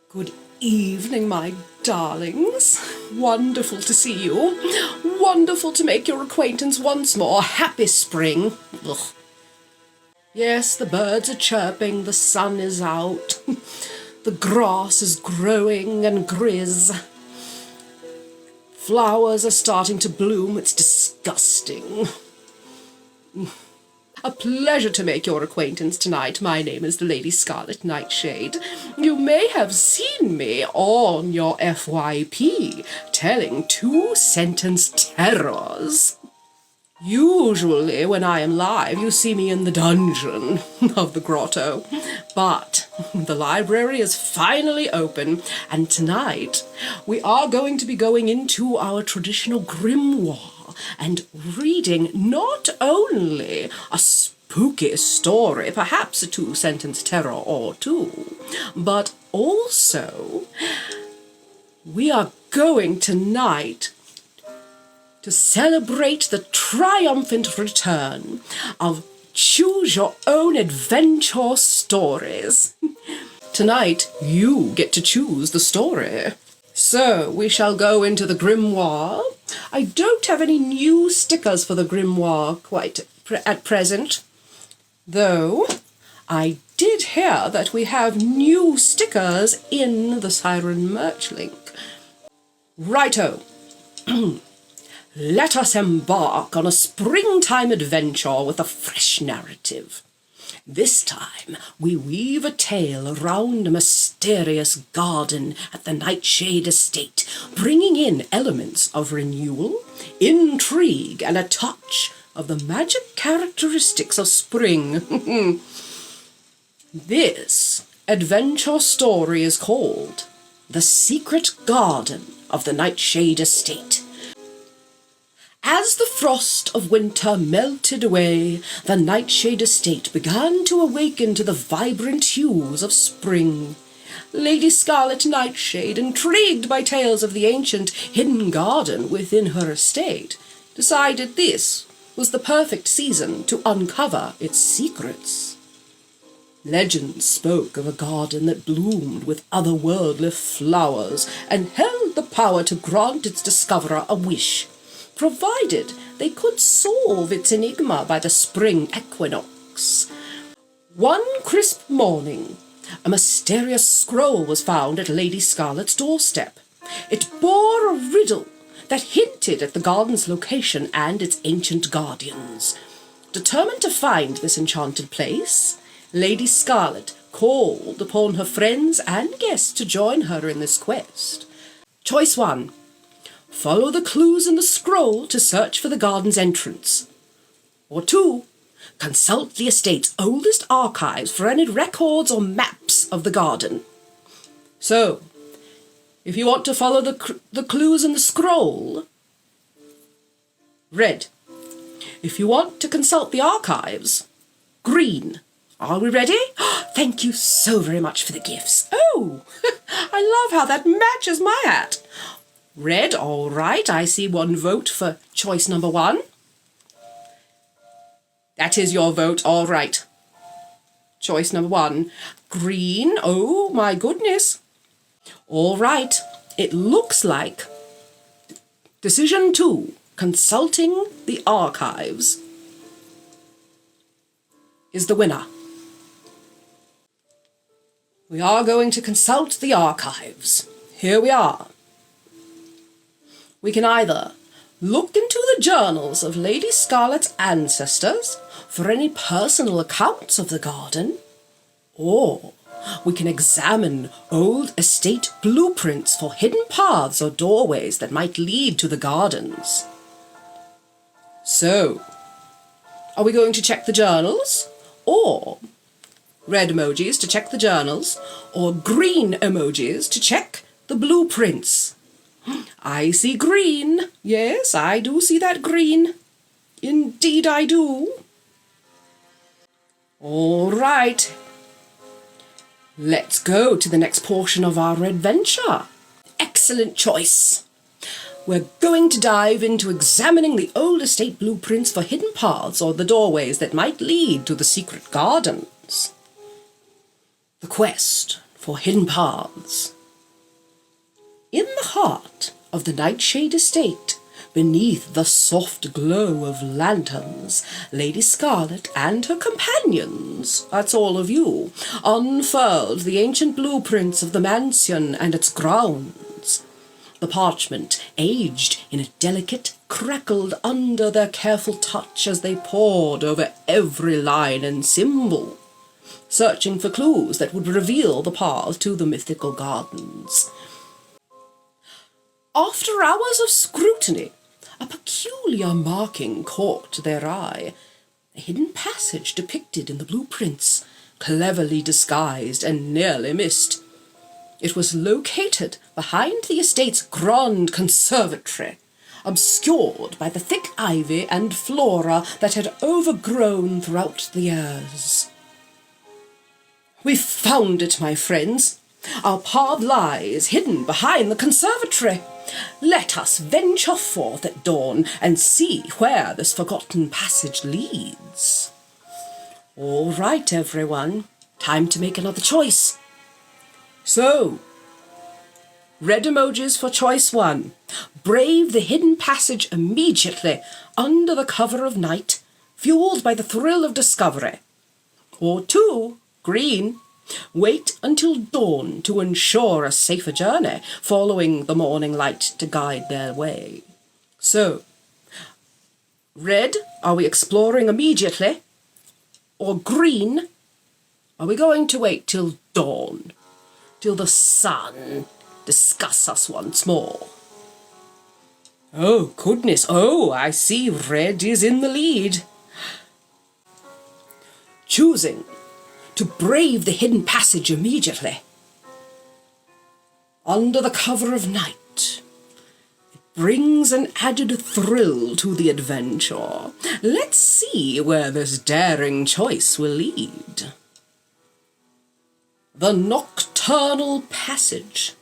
Good evening, my darlings. Wonderful to see you. Wonderful to make your acquaintance once more. Happy spring. Ugh. Yes, the birds are chirping, the sun is out, the grass is growing and grizz. Flowers are starting to bloom. It's disgusting. A pleasure to make your acquaintance tonight. My name is the Lady Scarlett Nightshade. You may have seen me on your FYP telling two-sentence terrors. Usually, when I am live, you see me in the dungeon of the grotto. But the library is finally open, and tonight we are going to be going into our traditional grimoire and reading not only a spooky story, perhaps a two-sentence terror or two, but also we are going tonight to celebrate the triumphant return of Choose Your Own Adventure stories. Tonight, you get to choose the story. So, we shall go into the grimoire. I don't have any new stickers for the grimoire quite at present, though I did hear that we have new stickers in the Siren merch link. Righto. Let us embark on a springtime adventure with a fresh narrative. This time, we weave a tale around a mysterious garden at the Nightshade estate, bringing in elements of renewal, intrigue, and a touch of the magic characteristics of spring. This adventure story is called The Secret Garden of the Nightshade Estate. As the frost of winter melted away, the Nightshade estate began to awaken to the vibrant hues of spring. Lady Scarlett Nightshade, intrigued by tales of the ancient hidden garden within her estate, decided this was the perfect season to uncover its secrets. Legends spoke of a garden that bloomed with otherworldly flowers and held the power to grant its discoverer a wish, provided they could solve its enigma by the spring equinox. One crisp morning, a mysterious scroll was found at Lady Scarlett's doorstep. It bore a riddle that hinted at the garden's location and its ancient guardians. Determined to find this enchanted place, Lady Scarlett called upon her friends and guests to join her in this quest. Choice 1. Follow the clues in the scroll to search for the garden's entrance. Or 2. Consult the estate's oldest archives for any records or maps of the garden. So, if you want to follow the clues in the scroll, red. If you want to consult the archives, green. Are we ready? Thank you so very much for the gifts. Oh, I love how that matches my hat. Red, all right. I see one vote for choice number 1. That is your vote, all right. Choice number 1. Green, oh my goodness. All right, it looks like decision 2, consulting the archives, is the winner. We are going to consult the archives. Here we are. We can either look into the journals of Lady Scarlett's ancestors for any personal accounts of the garden, or we can examine old estate blueprints for hidden paths or doorways that might lead to the gardens. So, are we going to check the journals, or red emojis to check the journals, or green emojis to check the blueprints? I see green. Yes, I do see that green. Indeed I do. All right. Let's go to the next portion of our adventure. Excellent choice. We're going to dive into examining the old estate blueprints for hidden paths or the doorways that might lead to the secret gardens. The quest for hidden paths heart of the Nightshade estate, beneath the soft glow of lanterns, Lady Scarlett and her companions, that's all of you, unfurled the ancient blueprints of the mansion and its grounds. The parchment, aged in a delicate, crackled under their careful touch as they pored over every line and symbol, searching for clues that would reveal the path to the mythical gardens. After hours of scrutiny, a peculiar marking caught their eye, a hidden passage depicted in the blueprints, cleverly disguised and nearly missed. It was located behind the estate's grand conservatory, obscured by the thick ivy and flora that had overgrown throughout the years. "We've found it, my friends. Our path lies hidden behind the conservatory. Let us venture forth at dawn and see where this forgotten passage leads." All right, everyone. Time to make another choice. So, red emojis for choice 1. Brave the hidden passage immediately under the cover of night, fueled by the thrill of discovery. Or 2, green. Wait until dawn to ensure a safer journey, following the morning light to guide their way. So, red, are we exploring immediately? Or green, are we going to wait till dawn? Till the sun discuss us once more? Oh, goodness. Oh, I see red is in the lead. Choosing to brave the hidden passage immediately, under the cover of night, it brings an added thrill to the adventure. Let's see where this daring choice will lead. The Nocturnal Passage.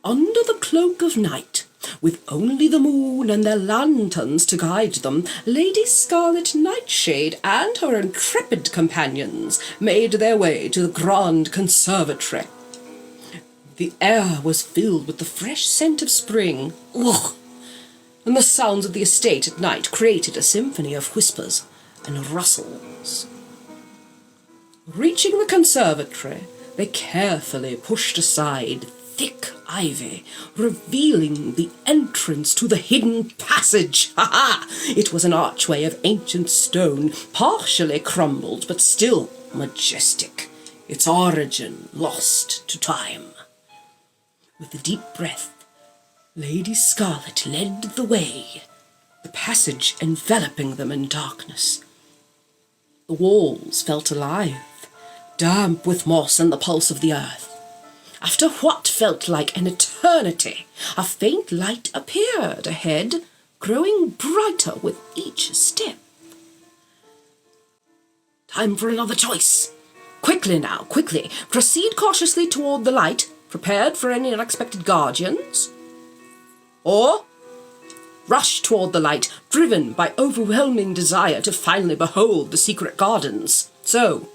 Under the cloak of night, with only the moon and their lanterns to guide them, Lady Scarlett Nightshade and her intrepid companions made their way to the grand conservatory. The air was filled with the fresh scent of spring, and the sounds of the estate at night created a symphony of whispers and rustles. Reaching the conservatory, they carefully pushed aside thick ivy, revealing the entrance to the hidden passage. Ha! It was an archway of ancient stone, partially crumbled, but still majestic, its origin lost to time. With a deep breath, Lady Scarlett led the way, the passage enveloping them in darkness. The walls felt alive, damp with moss and the pulse of the earth. After what felt like an eternity, a faint light appeared ahead, growing brighter with each step. Time for another choice. Quickly now, quickly. Proceed cautiously toward the light, prepared for any unexpected guardians. Or rush toward the light, driven by overwhelming desire to finally behold the secret gardens. So,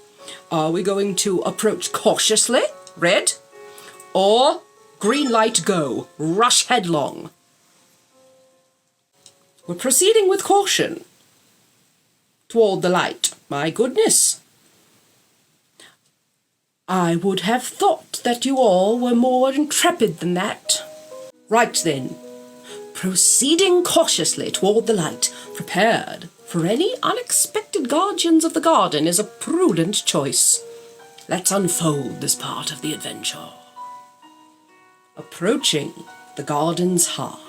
are we going to approach cautiously, red? Or green light go, rush headlong? We're proceeding with caution toward the light. My goodness. I would have thought that you all were more intrepid than that. Right then. Proceeding cautiously toward the light, prepared for any unexpected guardians of the garden, is a prudent choice. Let's unfold this part of the adventure. Approaching the garden's heart.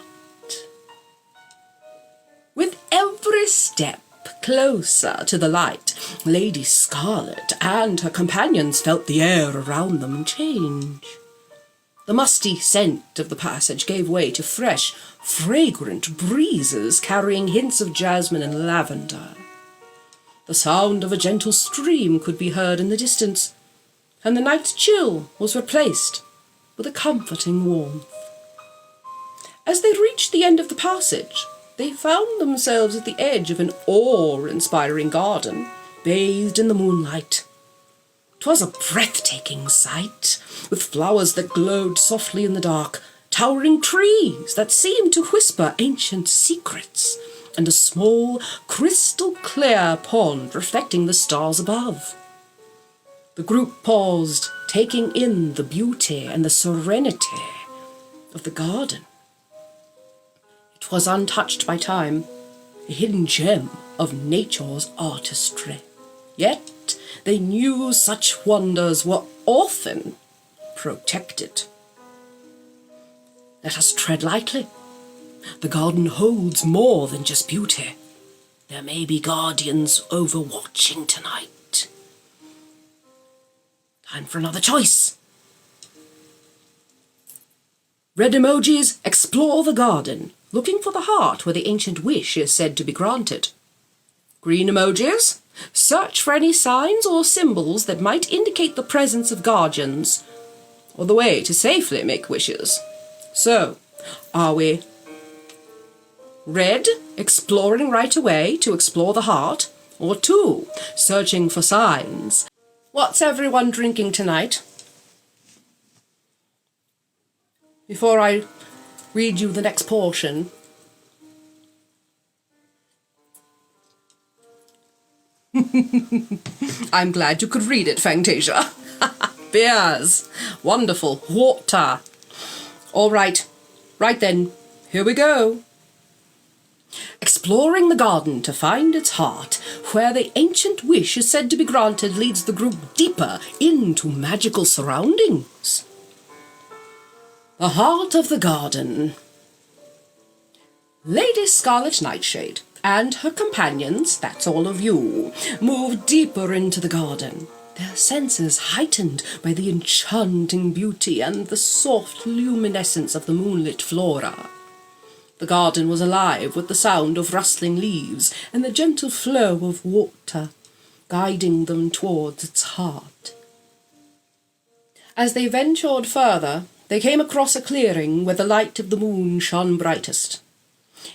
With every step closer to the light, Lady Scarlett and her companions felt the air around them change. The musty scent of the passage gave way to fresh, fragrant breezes carrying hints of jasmine and lavender. The sound of a gentle stream could be heard in the distance, and the night chill was replaced with a comforting warmth. As they reached the end of the passage, they found themselves at the edge of an awe-inspiring garden, bathed in the moonlight. 'Twas a breathtaking sight, with flowers that glowed softly in the dark, towering trees that seemed to whisper ancient secrets, and a small, crystal-clear pond reflecting the stars above. The group paused, taking in the beauty and the serenity of the garden. It was untouched by time, a hidden gem of nature's artistry. Yet they knew such wonders were often protected. Let us tread lightly. The garden holds more than just beauty. There may be guardians overwatching tonight. Time for another choice. Red emojis explore the garden, looking for the heart where the ancient wish is said to be granted. Green emojis search for any signs or symbols that might indicate the presence of guardians, or the way to safely make wishes. So, are we red, exploring right away to explore the heart, or 2, searching for signs? What's everyone drinking tonight? Before I read you the next portion, I'm glad you could read it, Fantasia. Beers. Wonderful. Water. All right. Right then. Here we go. Exploring the garden to find its heart, where the ancient wish is said to be granted, leads the group deeper into magical surroundings. The heart of the garden. Lady Scarlett Nightshade and her companions, that's all of you, moved deeper into the garden, their senses heightened by the enchanting beauty and the soft luminescence of the moonlit flora. The garden was alive with the sound of rustling leaves and the gentle flow of water, guiding them towards its heart. As they ventured further, they came across a clearing where the light of the moon shone brightest.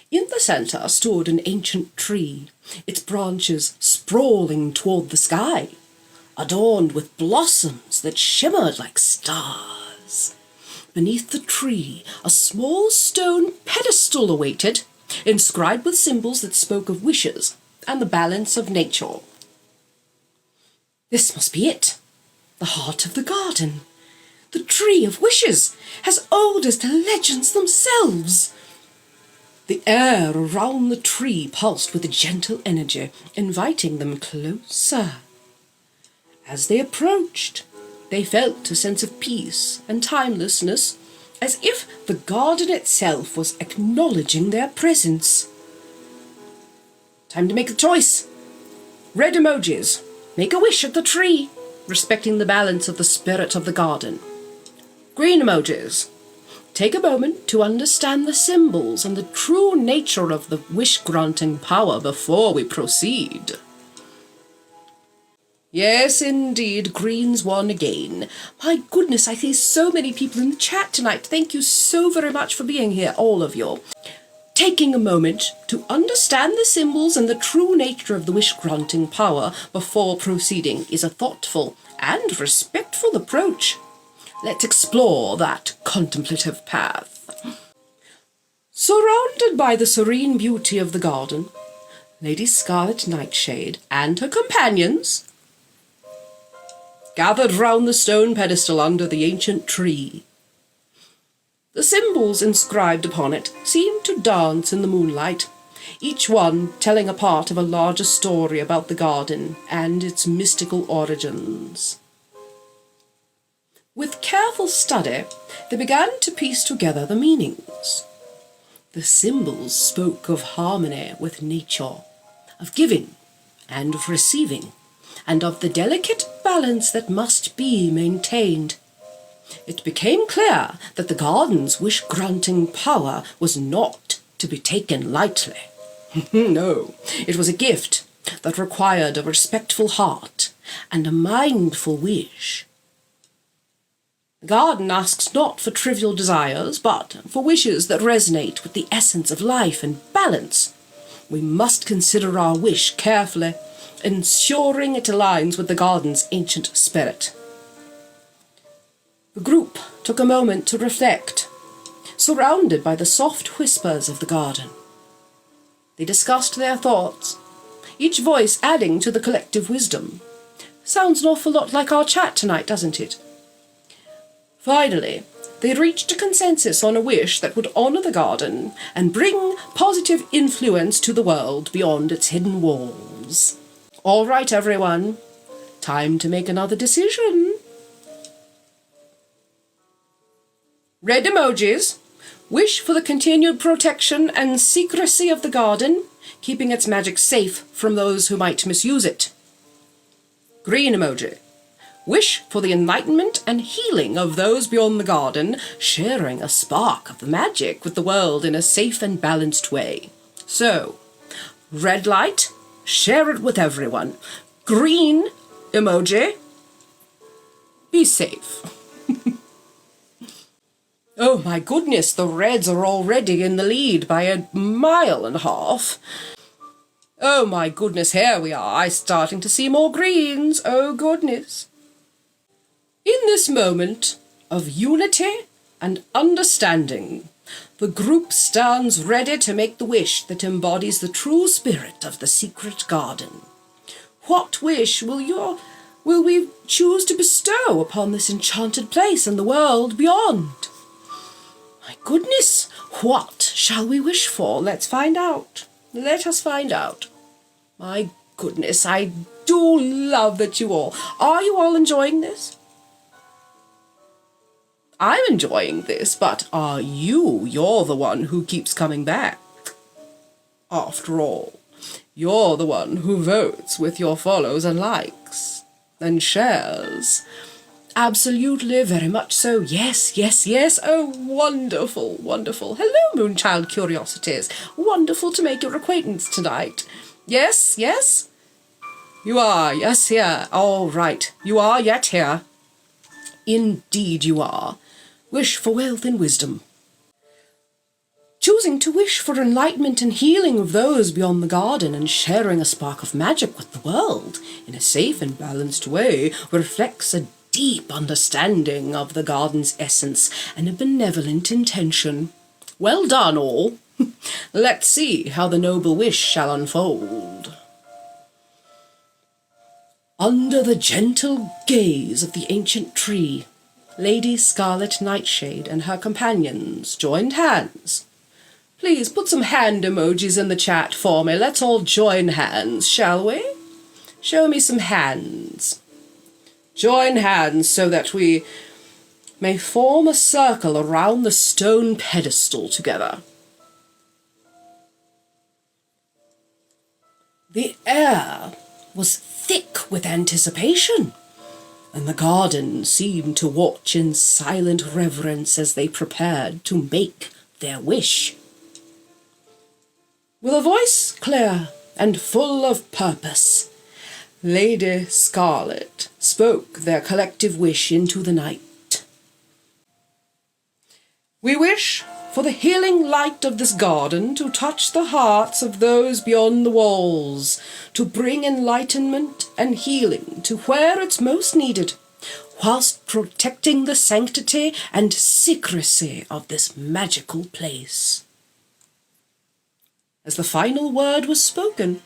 In the centre stood an ancient tree, its branches sprawling toward the sky, adorned with blossoms that shimmered like stars. Beneath the tree, a small stone pedestal awaited, inscribed with symbols that spoke of wishes and the balance of nature. This must be it, the heart of the garden. The tree of wishes, as old as the legends themselves. The air around the tree pulsed with a gentle energy, inviting them closer. As they approached, they felt a sense of peace and timelessness, as if the garden itself was acknowledging their presence. Time to make a choice. Red emojis. Make a wish at the tree, respecting the balance of the spirit of the garden. Green emojis. Take a moment to understand the symbols and the true nature of the wish-granting power before we proceed. Yes, indeed, greens won again. My goodness, I see so many people in the chat tonight. Thank you so very much for being here, all of you. Taking a moment to understand the symbols and the true nature of the wish-granting power before proceeding is a thoughtful and respectful approach. Let's explore that contemplative path. Surrounded by the serene beauty of the garden, Lady Scarlett Nightshade and her companions gathered round the stone pedestal under the ancient tree. The symbols inscribed upon it seemed to dance in the moonlight, each one telling a part of a larger story about the garden and its mystical origins. With careful study, they began to piece together the meanings. The symbols spoke of harmony with nature, of giving and of receiving, and of the delicate balance that must be maintained. It became clear that the garden's wish-granting power was not to be taken lightly. No, it was a gift that required a respectful heart and a mindful wish. The garden asks not for trivial desires, but for wishes that resonate with the essence of life and balance. We must consider our wish carefully, ensuring it aligns with the garden's ancient spirit. The group took a moment to reflect, surrounded by the soft whispers of the garden. They discussed their thoughts, each voice adding to the collective wisdom. Sounds an awful lot like our chat tonight, doesn't it? Finally, they reached a consensus on a wish that would honour the garden and bring positive influence to the world beyond its hidden walls. All right, everyone. Time to make another decision. Red emojis. Wish for the continued protection and secrecy of the garden, keeping its magic safe from those who might misuse it. Green emoji. Wish for the enlightenment and healing of those beyond the garden, sharing a spark of the magic with the world in a safe and balanced way. So, red light, share it with everyone. Green emoji, be safe. Oh my goodness, the reds are already in the lead by 1.5 miles. Oh my goodness, here we are. I'm starting to see more greens. Oh goodness. In this moment of unity and understanding, the group stands ready to make the wish that embodies the true spirit of the secret garden. What wish will we choose to bestow upon this enchanted place and the world beyond? My goodness, what shall we wish for? Let's find out. Let us find out. My goodness, I do love that you all... Are you all enjoying this? I'm enjoying this, but are you? You're the one who keeps coming back. After all, you're the one who votes with your follows and likes and shares. Absolutely, very much so. Yes, yes, yes. Oh, wonderful, wonderful. Hello, Moonchild Curiosities. Wonderful to make your acquaintance tonight. Yes, yes? You are, yes, here. All right. You are yet here. Indeed you are. Wish for wealth and wisdom. Choosing to wish for enlightenment and healing of those beyond the garden and sharing a spark of magic with the world in a safe and balanced way reflects a deep understanding of the garden's essence and a benevolent intention. Well done, all. Let's see how the noble wish shall unfold. Under the gentle gaze of the ancient tree, Lady Scarlett Nightshade and her companions joined hands. Please put some hand emojis in the chat for me. Let's all join hands, shall we? Show me some hands. Join hands so that we may form a circle around the stone pedestal together. The air was thick with anticipation, and the garden seemed to watch in silent reverence as they prepared to make their wish. With a voice clear and full of purpose, Lady Scarlett spoke their collective wish into the night. We wish for the healing light of this garden to touch the hearts of those beyond the walls, to bring enlightenment and healing to where it's most needed, whilst protecting the sanctity and secrecy of this magical place. As the final word was spoken,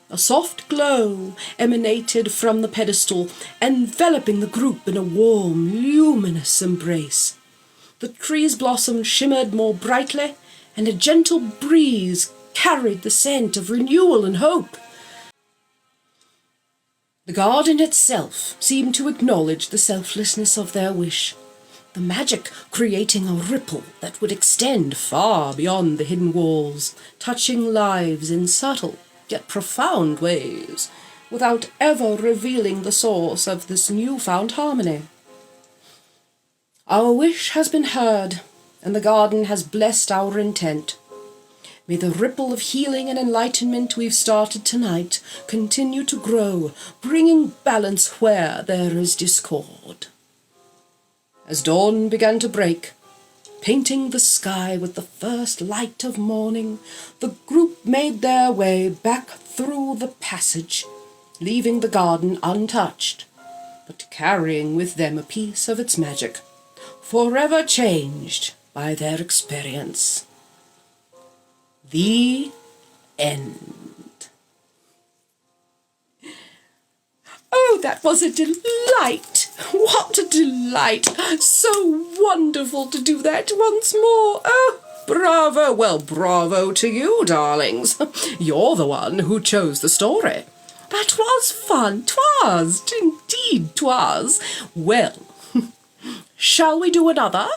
a soft glow emanated from the pedestal, enveloping the group in a warm, luminous embrace. The tree's blossoms shimmered more brightly, and a gentle breeze carried the scent of renewal and hope. The garden itself seemed to acknowledge the selflessness of their wish, the magic creating a ripple that would extend far beyond the hidden walls, touching lives in subtle yet profound ways, without ever revealing the source of this newfound harmony. Our wish has been heard, and the garden has blessed our intent. May the ripple of healing and enlightenment we've started tonight continue to grow, bringing balance where there is discord. As dawn began to break, painting the sky with the first light of morning, the group made their way back through the passage, leaving the garden untouched, but carrying with them a piece of its magic, forever changed by their experience. The end. Oh, that was a delight! What a delight! So wonderful to do that once more! Oh, bravo! Well, bravo to you, darlings. You're the one who chose the story. That was fun, 'twas. Indeed, 'twas. Well, shall we do another?